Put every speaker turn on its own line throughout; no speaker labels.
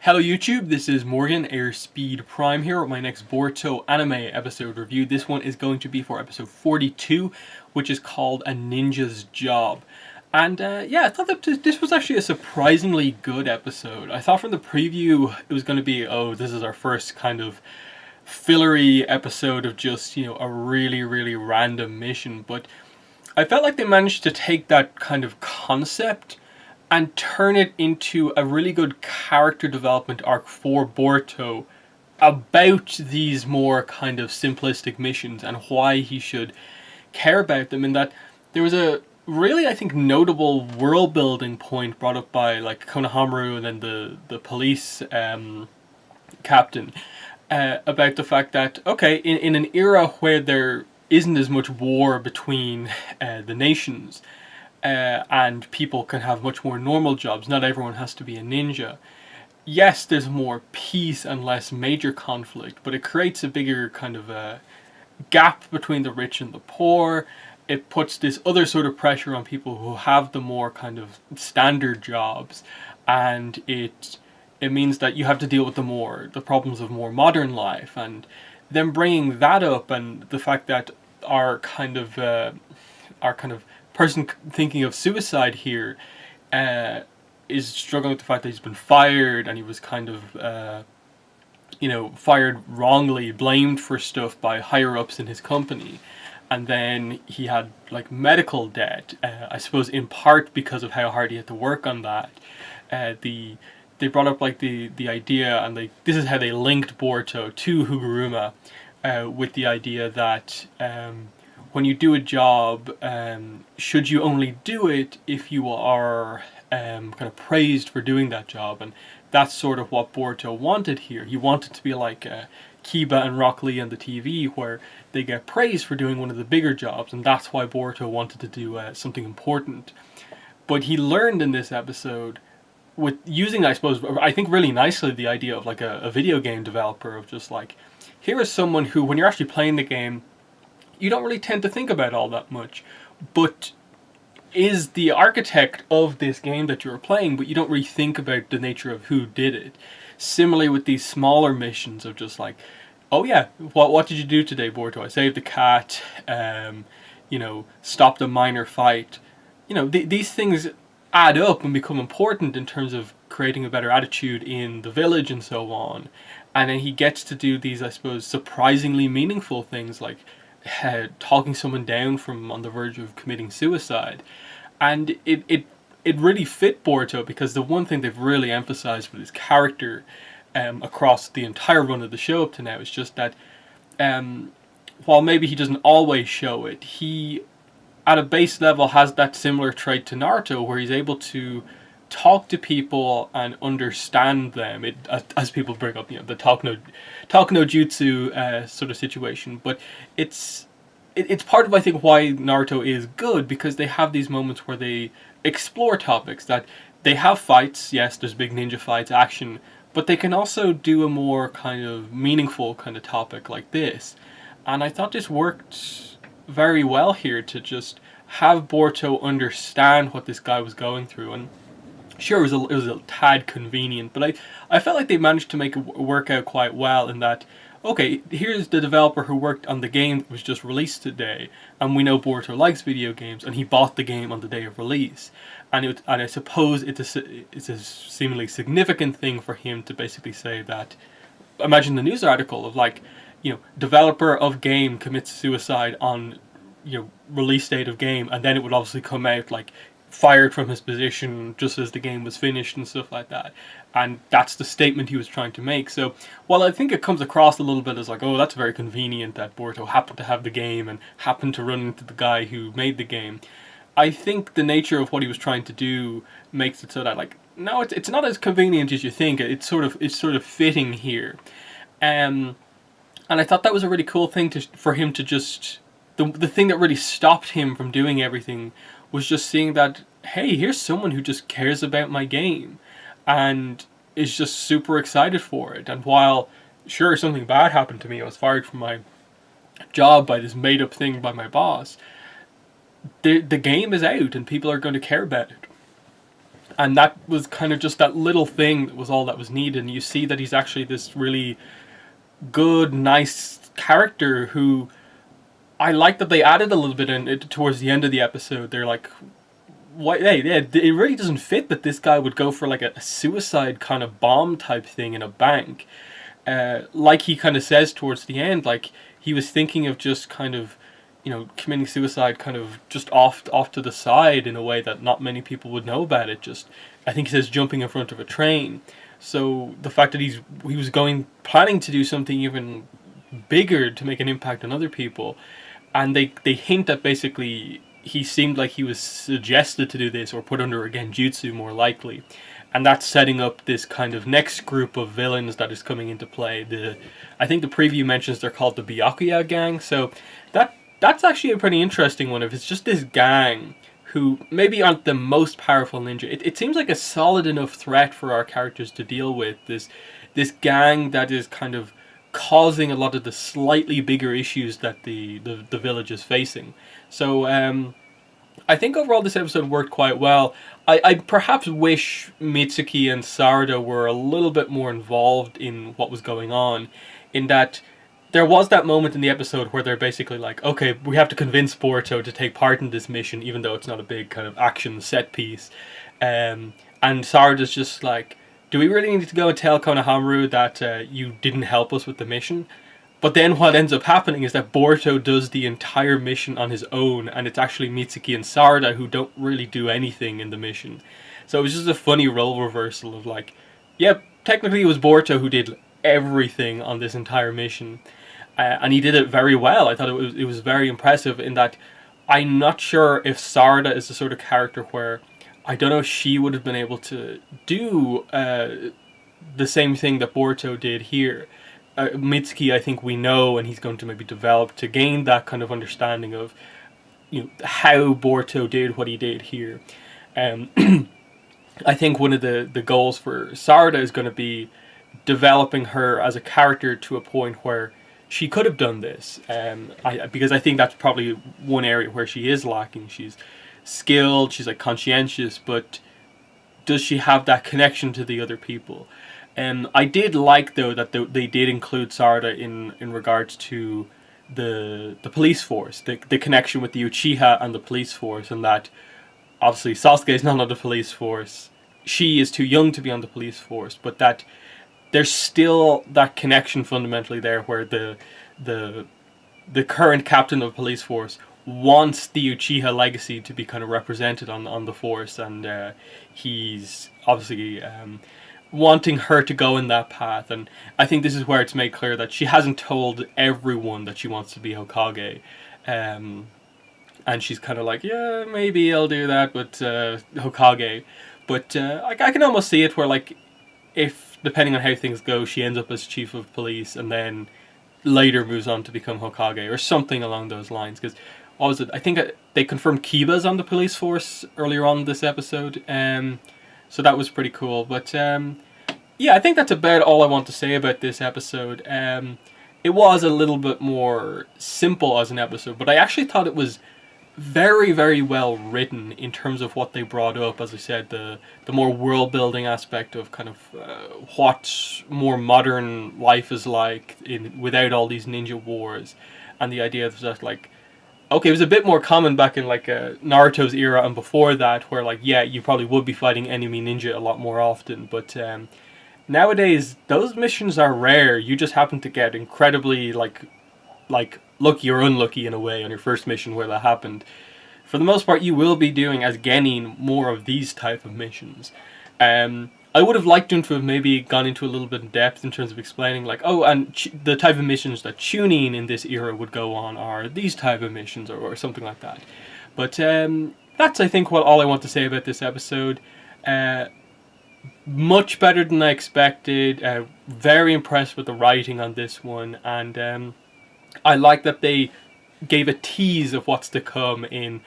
Hello YouTube, this is Morgan, Airspeed Prime here with my next Boruto Anime episode review. This one is going to be for episode 42, which is called A Ninja's Job. And yeah, I thought that this was actually a surprisingly good episode. I thought from the preview it was going to be, oh, this is our first kind of fillery episode of just, a really random mission. But I felt like they managed to take that kind of concept and turn it into a really good character development arc for Boruto about these more kind of simplistic missions and why he should care about them. In that there was a really, I think, notable world building point brought up by like Konohamaru and then the police captain about the fact that, okay, in an era where there isn't as much war between the nations, and people can have much more normal jobs. Not everyone has to be a ninja. Yes, there's more peace and less major conflict, but it creates a bigger kind of a gap between the rich and the poor. It puts this other sort of pressure on people who have the more kind of standard jobs, and it means that you have to deal with the problems of more modern life. And then bringing that up, and the fact that our kind of person thinking of suicide here is struggling with the fact that he's been fired, and he was kind of fired wrongly, blamed for stuff by higher ups in his company, and then he had like medical debt, I suppose in part because of how hard he had to work on that. They brought up like the idea, and this is how they linked Boruto to Higuruma, with the idea that when you do a job, should you only do it if you are kind of praised for doing that job? And that's sort of what Boruto wanted here. He wanted to be like Kiba and Rock Lee on the TV, where they get praised for doing one of the bigger jobs, and that's why Boruto wanted to do something important. But he learned in this episode, with using, I suppose, I think really nicely, the idea of like a video game developer, of just like, here is someone who, when you're actually playing the game, you don't really tend to think about all that much, but is the architect of this game that you're playing, but you don't really think about the nature of who did it. Similarly with these smaller missions of just like, oh yeah, what did you do today, Boruto? I saved the cat, stopped a minor fight. These things add up and become important in terms of creating a better attitude in the village and so on. And then he gets to do these, I suppose, surprisingly meaningful things like talking someone down from on the verge of committing suicide. And it really fit Boruto, because the one thing they've really emphasized with his character across the entire run of the show up to now is just that while maybe he doesn't always show it, he at a base level has that similar trait to Naruto, where he's able to talk to people and understand them. As people bring up, the talk no jutsu sort of situation. But it's part of, I think, why Naruto is good, because they have these moments where they explore topics that they have fights. Yes, there's big ninja fights, action, but they can also do a more kind of meaningful kind of topic like this. And I thought this worked very well here, to just have Boruto understand what this guy was going through. And sure, it was a tad convenient, but I felt like they managed to make it work out quite well, in that, okay, here's the developer who worked on the game that was just released today, and we know Boruto likes video games, and he bought the game on the day of release. And I suppose it's a seemingly significant thing for him to basically say that, imagine the news article of like, developer of game commits suicide on, release date of game, and then it would obviously come out like fired from his position just as the game was finished and stuff like that. And that's the statement he was trying to make. So while I think it comes across a little bit as like, oh, that's very convenient that Boruto happened to have the game and happened to run into the guy who made the game, I think the nature of what he was trying to do makes it so that, like, no, it's not as convenient as you think. It's sort of fitting here. And I thought that was a really cool thing for him to just, the thing that really stopped him from doing everything was just seeing that, hey, here's someone who just cares about my game and is just super excited for it. And while, sure, something bad happened to me, I was fired from my job by this made-up thing by my boss, the game is out and people are going to care about it. And that was kind of just that little thing that was all that was needed. And you see that he's actually this really good, nice character who I like that they added a little bit in it towards the end of the episode. They're like, "What? Hey, yeah, it really doesn't fit that this guy would go for like a suicide kind of bomb type thing in a bank." Like he kind of says towards the end, like he was thinking of just kind of, committing suicide kind of just off to the side in a way that not many people would know about it. Just, I think he says jumping in front of a train. So the fact that he was planning to do something even bigger to make an impact on other people, and they hint that basically he seemed like he was suggested to do this or put under a genjutsu more likely, and that's setting up this kind of next group of villains that is coming into play. I think the preview mentions they're called the Byakuya gang, so that's actually a pretty interesting one. If it's just this gang who maybe aren't the most powerful ninja, it seems like a solid enough threat for our characters to deal with. This gang that is kind of causing a lot of the slightly bigger issues that the village is facing. So I think overall this episode worked quite well. I perhaps wish Mitsuki and Sarada were a little bit more involved in what was going on, in that there was that moment in the episode where they're basically like, okay, we have to convince Boruto to take part in this mission, even though it's not a big kind of action set piece. And Sarada's just like, do we really need to go and tell Konohamaru that you didn't help us with the mission? But then what ends up happening is that Boruto does the entire mission on his own, and it's actually Mitsuki and Sarada who don't really do anything in the mission. So it was just a funny role reversal of like, yep, technically it was Boruto who did everything on this entire mission. And he did it very well. I thought it was very impressive in that I'm not sure if Sarada is the sort of character where I don't know if she would have been able to do the same thing that Boruto did here. Mitsuki, I think we know, and he's going to maybe develop to gain that kind of understanding of how Boruto did what he did here. I think one of the goals for Sarada is going to be developing her as a character to a point where she could have done this, because I think that's probably one area where she is lacking. She's skilled, she's like conscientious, but does she have that connection to the other people? I did like though that they did include Sarada in regards to the police force, the connection with the Uchiha and the police force, and that obviously Sasuke is not on the police force. She is too young to be on the police force, but that there's still that connection fundamentally there where the current captain of the police force wants the Uchiha legacy to be kind of represented on the force, and he's obviously wanting her to go in that path. And I think this is where it's made clear that she hasn't told everyone that she wants to be Hokage, and she's kind of like, yeah, maybe I'll do that, but Hokage. But I can almost see it where, like, if depending on how things go, she ends up as chief of police and then later moves on to become Hokage or something along those lines. Because what was it? I think they confirmed Kiba's on the police force earlier on this episode, so that was pretty cool. But yeah, I think that's about all I want to say about this episode. It was a little bit more simple as an episode, but I actually thought it was very, very well written in terms of what they brought up. As I said, the more world building aspect of kind of what more modern life is like without all these ninja wars, and the idea that, like, okay, it was a bit more common back in like Naruto's era and before that, where like, yeah, you probably would be fighting enemy ninja a lot more often, but nowadays those missions are rare. You just happen to get incredibly like lucky or unlucky in a way on your first mission where that happened. For the most part, you will be doing as Genin more of these type of missions. I would have liked him to have maybe gone into a little bit in depth in terms of explaining, like, oh, and the type of missions that Chunin in this era would go on are these type of missions, or something like that. But that's, I think, all I want to say about this episode. Much better than I expected. Very impressed with the writing on this one, and I like that they gave a tease of what's to come in.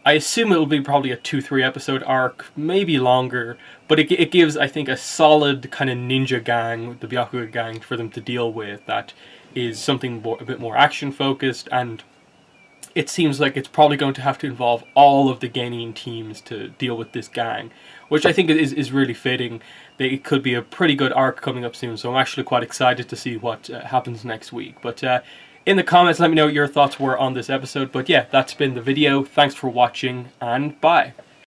I assume it will be probably a 2-3 episode arc, maybe longer, but it gives, I think, a solid kind of ninja gang, the Byakuya gang, for them to deal with. That is something a bit more action focused, and it seems like it's probably going to have to involve all of the Genin teams to deal with this gang, which I think is really fitting. It could be a pretty good arc coming up soon, so I'm actually quite excited to see what happens next week. But in the comments, let me know what your thoughts were on this episode. But yeah, that's been the video. Thanks for watching, and bye.